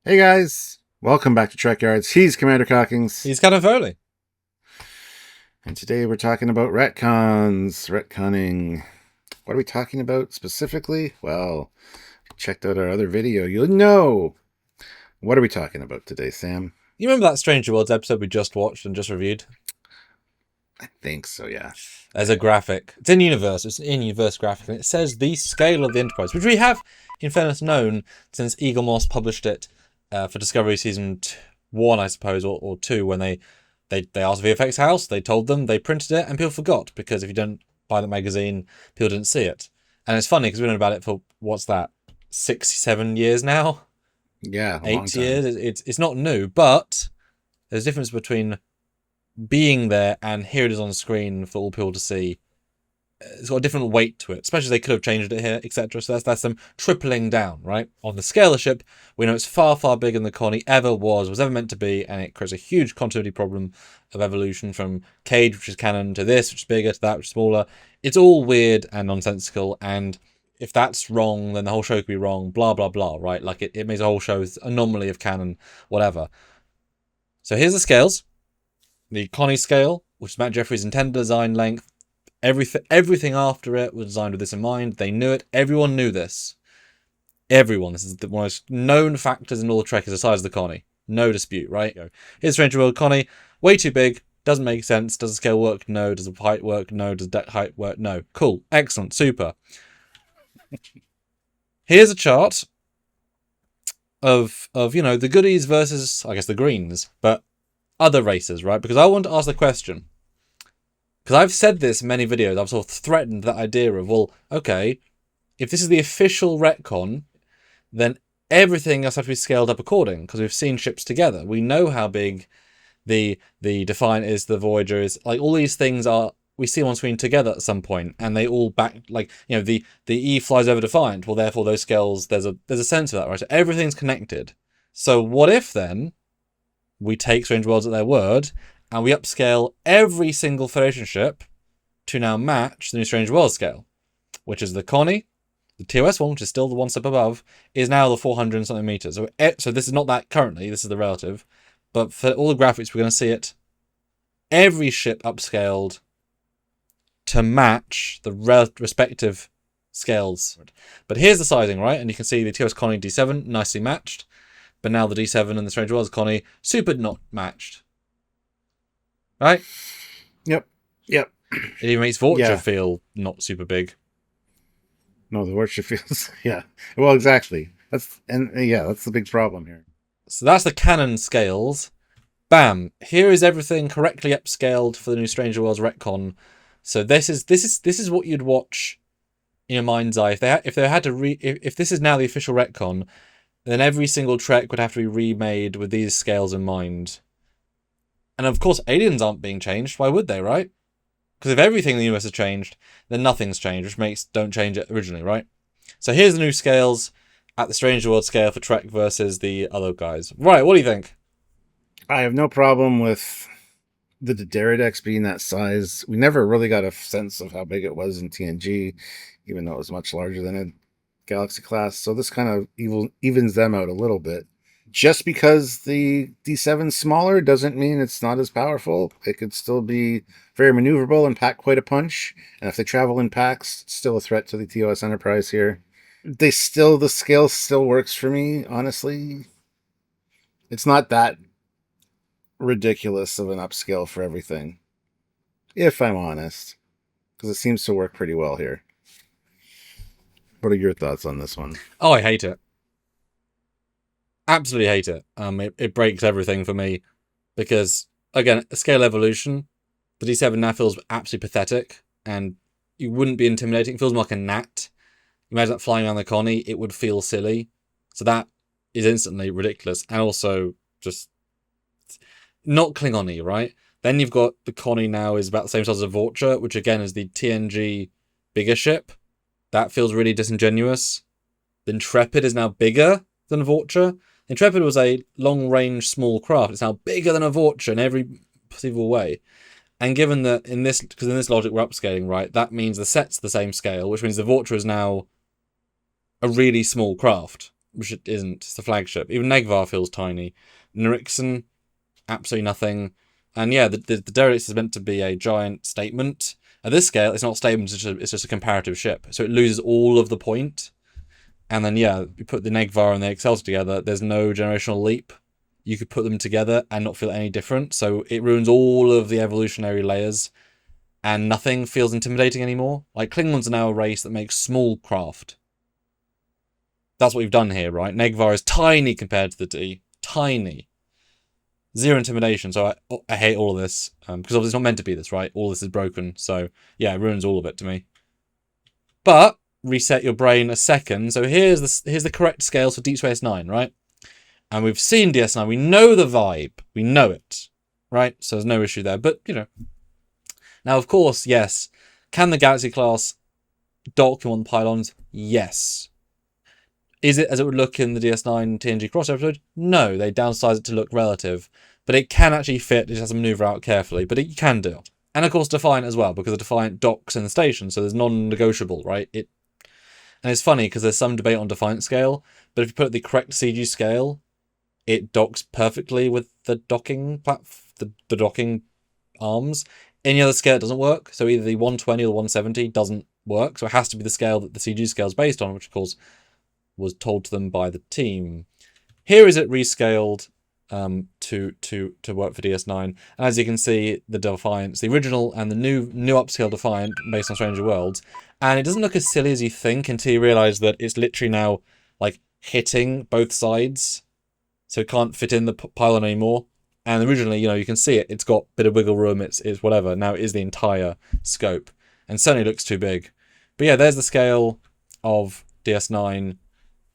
Hey guys, welcome back to Trekyards. He's Commander Cockings, He's kind of Foley. and today we're talking about retcons, retconning. What are we talking about specifically? Well, if you checked out our other video, you'll know. What are we talking about today, Sam? You remember that Stranger Worlds episode we just watched and just reviewed? I think so, yeah. There's a graphic. It's in universe. It's an in-universe graphic, and it says the scale of the Enterprise, which we have, in fairness, known since Eagle Moss published it for Discovery Season 1, I suppose, or 2, when they asked VFX House, they told them, they printed it, and people forgot, because if you don't buy the magazine, people didn't see it. And it's funny, because we've known about it for, what's that, 6-7 years now? Yeah, 8 years. It's not new, but there's a difference between being there and here it is on the screen for all people to see. It's got a different weight to it, especially they could have changed it here, etc. So that's them tripling down, right? On the scale of the ship, we know it's far, far bigger than the Connie ever was ever meant to be, and it creates a huge continuity problem of evolution from Cage, which is canon, to this, which is bigger, to that, which is smaller. It's all weird and nonsensical, and if that's wrong, then the whole show could be wrong, blah, blah, blah, right? Like, it makes a whole show's anomaly of canon, whatever. So here's the scales. The Connie scale, which is Matt Jeffrey's intended design length. Everything after it was designed with this in mind. They knew it. Everyone knew this. Everyone. This is one of the most known factors in all the Trek is the size of the Connie. No dispute, right? Here's Stranger World Connie. Way too big. Doesn't make sense. Does the scale work? No. Does the height work? No. Does deck height work? No. Cool. Excellent. Super. Here's a chart of the goodies versus, I guess, the greens, but other races, right? Because I want to ask the question, because I've said this in many videos, I've sort of threatened that idea of, well, okay, if this is the official retcon, then everything else has to be scaled up according, because we've seen ships together. We know how big the Defiant is, the Voyager is, like, all these things are, we see them on screen together at some point, and they all back, like, the E flies over Defiant, well, therefore those scales, there's a sense of that, right? So everything's connected. So what if, then, we take Strange Worlds at their word, and we upscale every single Federation ship to now match the new Strange Worlds scale, which is the Connie, the TOS one, which is still the one step above, is now the 400 and something meters. So this is not that currently, this is the relative, but for all the graphics, we're going to see it, every ship upscaled to match the respective scales. But here's the sizing, right? And you can see the TOS Connie D7 nicely matched, but now the D7 and the Strange Worlds Connie super not matched. Right? Yep. It even makes Vorcha feel not super big. No, the Vorcha feels, yeah. Well, exactly. That's the big problem here. So that's the canon scales. Bam! Here is everything correctly upscaled for the new Stranger Worlds retcon. So this is what you'd watch in your mind's eye if they had to if this is now the official retcon, then every single Trek would have to be remade with these scales in mind. And of course, aliens aren't being changed. Why would they, right? Because if everything in the universe has changed, then nothing's changed, which makes don't change it originally, right? So here's the new scales at the Stranger World scale for Trek versus the other guys. Right, what do you think? I have no problem with the Deridex being that size. We never really got a sense of how big it was in TNG, even though it was much larger than a Galaxy class. So this kind of evens them out a little bit. Just because the D7's smaller doesn't mean it's not as powerful. It could still be very maneuverable and pack quite a punch. And if they travel in packs, it's still a threat to the TOS Enterprise here. The scale still works for me, honestly. It's not that ridiculous of an upscale for everything, if I'm honest, because it seems to work pretty well here. What are your thoughts on this one? Oh, I hate it. Absolutely hate it. It breaks everything for me because, again, scale evolution, the D7 now feels absolutely pathetic, and you wouldn't be intimidating. It feels more like a gnat. Imagine that flying around the Connie, it would feel silly. So that is instantly ridiculous, and also just not Klingon-y, right? Then you've got the Connie now is about the same size as Vorcha, which again is the TNG bigger ship. That feels really disingenuous. The Intrepid is now bigger than Vorcha. Intrepid was a long-range small craft. It's now bigger than a Vorcha in every possible way. And given that because in this logic we're upscaling, right, that means the set's the same scale, which means the Vorcha is now a really small craft. which it isn't. It's the flagship. Even Negvar feels tiny. Nrixon, absolutely nothing. And yeah, the Derelict is meant to be a giant statement. At this scale, it's not a statement, it's just a comparative ship. So it loses all of the point. And then, yeah, you put the Negvar and the Excelsior together, there's no generational leap. You could put them together and not feel any different. So it ruins all of the evolutionary layers. And nothing feels intimidating anymore. Like, Klingons are now a race that makes small craft. That's what we've done here, right? Negvar is tiny compared to the D. Tiny. Zero intimidation, so I hate all of this. Because obviously it's not meant to be this, right? All this is broken, so yeah, it ruins all of it to me. But, reset your brain a second. So here's the correct scales for Deep Space Nine, right? And we've seen DS9, we know the vibe. We know it, right? So there's no issue there, but, you know. Now, of course, yes. Can the Galaxy class dock in one of the pylons? Yes. Is it as it would look in the DS9 TNG cross episode? No, they downsize it to look relative. But it can actually fit, it just has to maneuver out carefully, but it can do. And of course Defiant as well, because the Defiant docks in the station, so there's non-negotiable, right? And it's funny, because there's some debate on Defiant scale, but if you put the correct CG scale, it docks perfectly with the docking the docking arms. Any other scale it doesn't work, so either the 120 or the 170 doesn't work, so it has to be the scale that the CG scale is based on, which of course was told to them by the team. Here is it rescaled to work for DS9. And as you can see, the Defiance, the original and the new upscale Defiant based on Stranger Worlds, and it doesn't look as silly as you think until you realise that it's literally now like hitting both sides, so it can't fit in the pylon anymore. And originally, you know, you can see it. It's got a bit of wiggle room. It's whatever. Now it is the entire scope, and certainly looks too big. But yeah, there's the scale of DS9.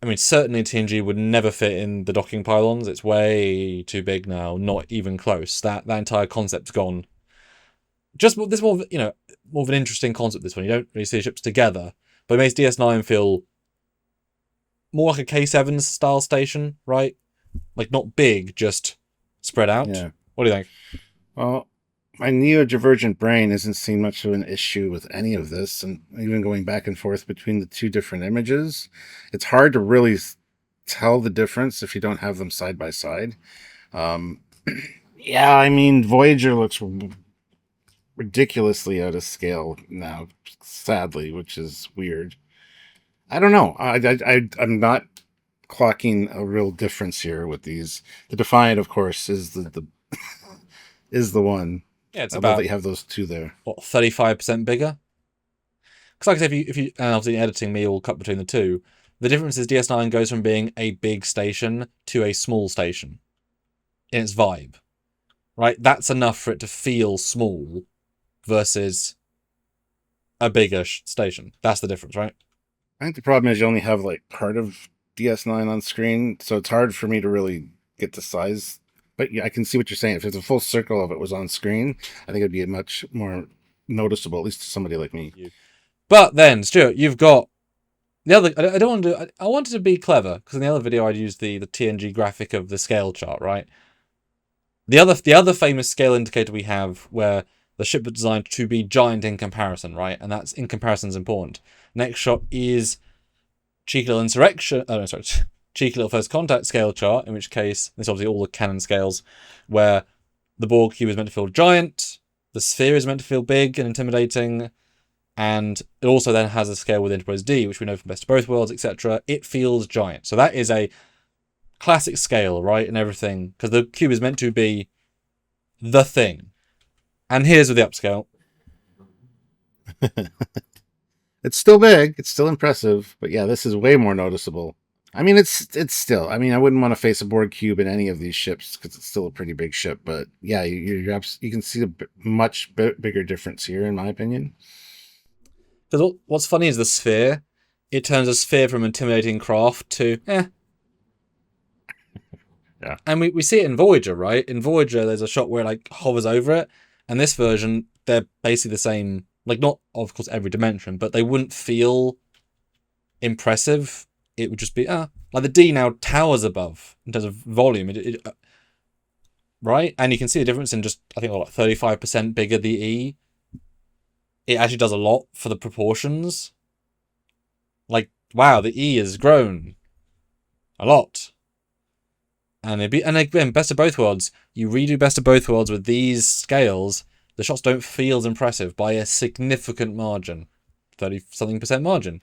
I mean, certainly TNG would never fit in the docking pylons. It's way too big now, not even close. That entire concept's gone. Just this more, you know, more of an interesting concept. This one, you don't really see ships together, but it makes DS9 feel more like a K7 style station, right? Like not big, just spread out. Yeah. What do you think? Well, my neurodivergent brain isn't seeing much of an issue with any of this, and even going back and forth between the two different images, it's hard to really tell the difference if you don't have them side by side. Yeah, I mean, Voyager looks ridiculously out of scale now, sadly, which is weird. I don't know. I'm not clocking a real difference here with these. The Defiant, of course, is the is the one. Yeah, it's I love about that you have those two there. what, 35% bigger. Because like I said, if you and obviously editing me will cut between the two. The difference is DS9 goes from being a big station to a small station in its vibe, right? That's enough for it to feel small versus a bigger station. That's the difference, right? I think the problem is you only have like part of DS9 on screen, so it's hard for me to really get the size. But yeah, I can see what you're saying. If it's a full circle of it was on screen, I think it'd be much more noticeable, at least to somebody like me. But then, Stuart, you've got the other. I don't want to. I wanted to be clever because in the other video I'd used the TNG graphic of the scale chart, right? The other famous scale indicator we have where the ship was designed to be giant in comparison, right? And that's in comparison is important. Next shot is cheeky little insurrection. Oh no, sorry. Cheeky little first contact scale chart, in which case, this is obviously all the canon scales, where the Borg cube is meant to feel giant, the sphere is meant to feel big and intimidating, and it also then has a scale with Enterprise D, which we know from Best of Both Worlds, etc. It feels giant. So that is a classic scale, right, and everything, because the cube is meant to be the thing. And here's with the upscale. It's still big, it's still impressive, but yeah, this is way more noticeable. I mean, it's still. I mean, I wouldn't want to face a Borg cube in any of these ships because it's still a pretty big ship. But yeah, you can see a much bigger difference here, in my opinion. Because what's funny is the sphere. It turns a sphere from intimidating craft to Yeah. And we see it in Voyager, right? In Voyager, there's a shot where it like hovers over it, and this version, they're basically the same. Like not, of course, every dimension, but they wouldn't feel impressive. It would just be like the D now towers above in terms of volume, right? And you can see the difference in just I think like 35% bigger the E. It actually does a lot for the proportions. Like wow, the E has grown a lot. And again, best of both worlds. You redo best of both worlds with these scales. The shots don't feel as impressive by a significant margin, 30-something% margin.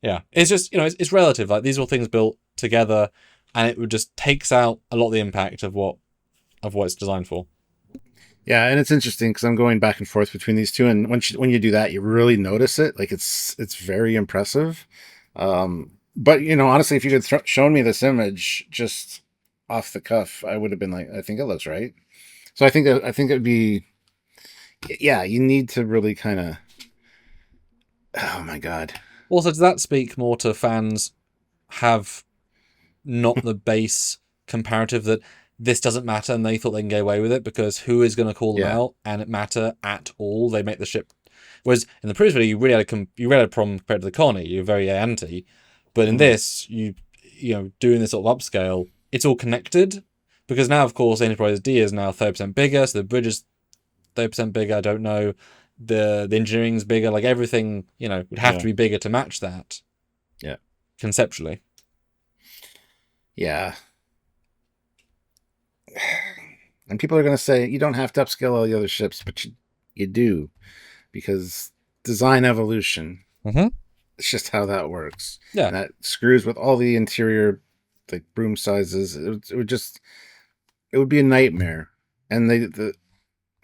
Yeah, it's just it's relative. Like these are all things built together, and it just takes out a lot of the impact of what it's designed for. Yeah, and it's interesting because I'm going back and forth between these two, and when you do that, you really notice it. Like it's very impressive. But honestly, if you could shown me this image just off the cuff, I would have been like, I think it looks right. So I think it'd be, yeah, you need to really kind of, oh my god. Also, does that speak more to fans have not the base comparative that this doesn't matter and they thought they can get away with it because who is going to call them out and it matter at all? They make the ship. Whereas in the previous video, you really had a problem compared to the Connie. You're very anti, but in this, you doing this sort of upscale, it's all connected because now, of course, Enterprise D is now 30% bigger, so the bridge is 30% bigger. I don't know. The engineering's bigger. Like everything, would have to be bigger to match that. Yeah. Conceptually. Yeah. And people are going to say you don't have to upscale all the other ships, but you do, because design evolution. Mm-hmm. It's just how that works. Yeah. And that screws with all the interior, like broom sizes. It would be a nightmare. And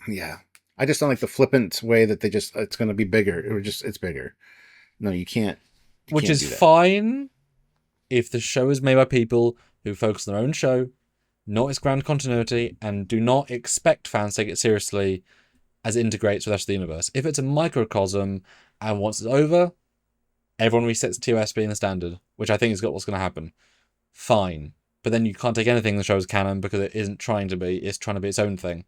yeah. I just don't like the flippant way that it's going to be bigger. It's bigger. No, you can't. Which is fine if the show is made by people who focus on their own show, not its grand continuity, and do not expect fans to take it seriously as it integrates with the rest of the universe. If it's a microcosm and once it's over, everyone resets TOS being the standard, which I think is what's going to happen. Fine. But then you can't take anything in the show as canon because it isn't trying to be. It's trying to be its own thing.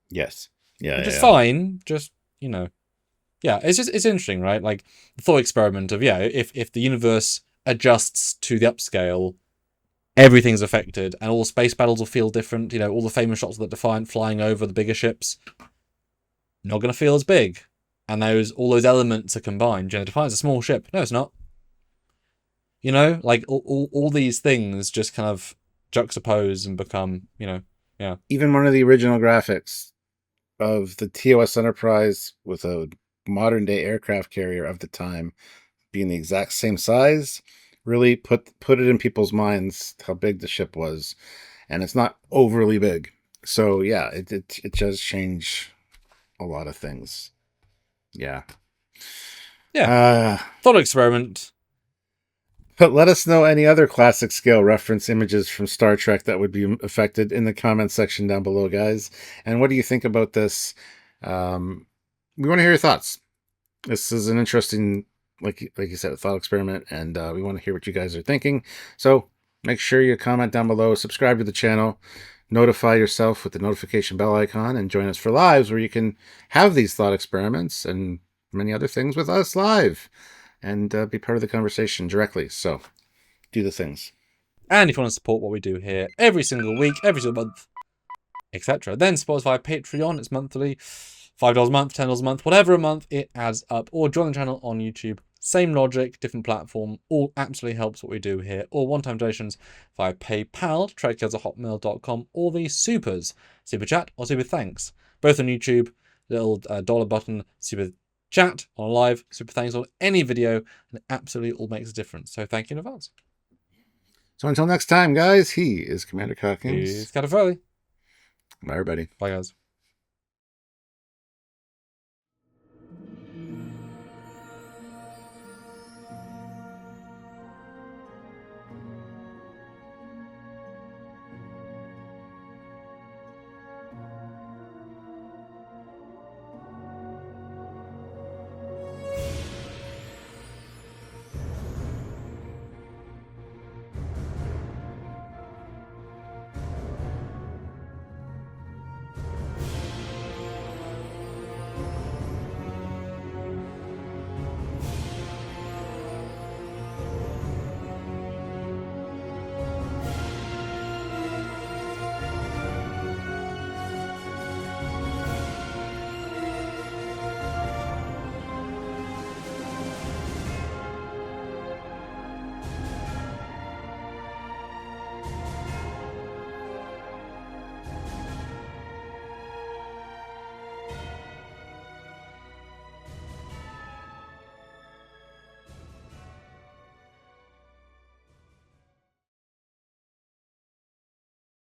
Yes. Yeah. Which is fine. Just, yeah, it's interesting, right? Like the thought experiment of, if the universe adjusts to the upscale, everything's affected and all space battles will feel different. All the famous shots of the Defiant flying over the bigger ships, not going to feel as big. And all those elements are combined. Defiant's a small ship. No, it's not. Like all these things just kind of juxtapose and become, yeah. Even one of the original graphics of the TOS Enterprise with a modern day aircraft carrier of the time being the exact same size really put it in people's minds how big the ship was, and it's not overly big. So yeah, it does change a lot of things. Yeah. Thought experiment. But let us know any other classic scale reference images from Star Trek that would be affected in the comment section down below, guys. And what do you think about this? We want to hear your thoughts. This is an interesting, like you said, a thought experiment, and we want to hear what you guys are thinking. So make sure you comment down below, subscribe to the channel, notify yourself with the notification bell icon, and join us for lives where you can have these thought experiments and many other things with us live. And be part of the conversation directly. So, do the things. And if you want to support what we do here every single week, every single month, etc., then support us via Patreon. It's monthly, $5 a month, $10 a month, whatever a month, it adds up. Or join the channel on YouTube. Same logic, different platform. All absolutely helps what we do here. Or one-time donations via PayPal, trekyards@hotmail.com, or the supers, super chat or super thanks. Both on YouTube, little dollar button, super chat on live, super thanks on any video, and it absolutely all makes a difference. So thank you in advance. So until next time, guys, he is Commander Calkins. He's Captain Foley. Bye, everybody. Bye, guys.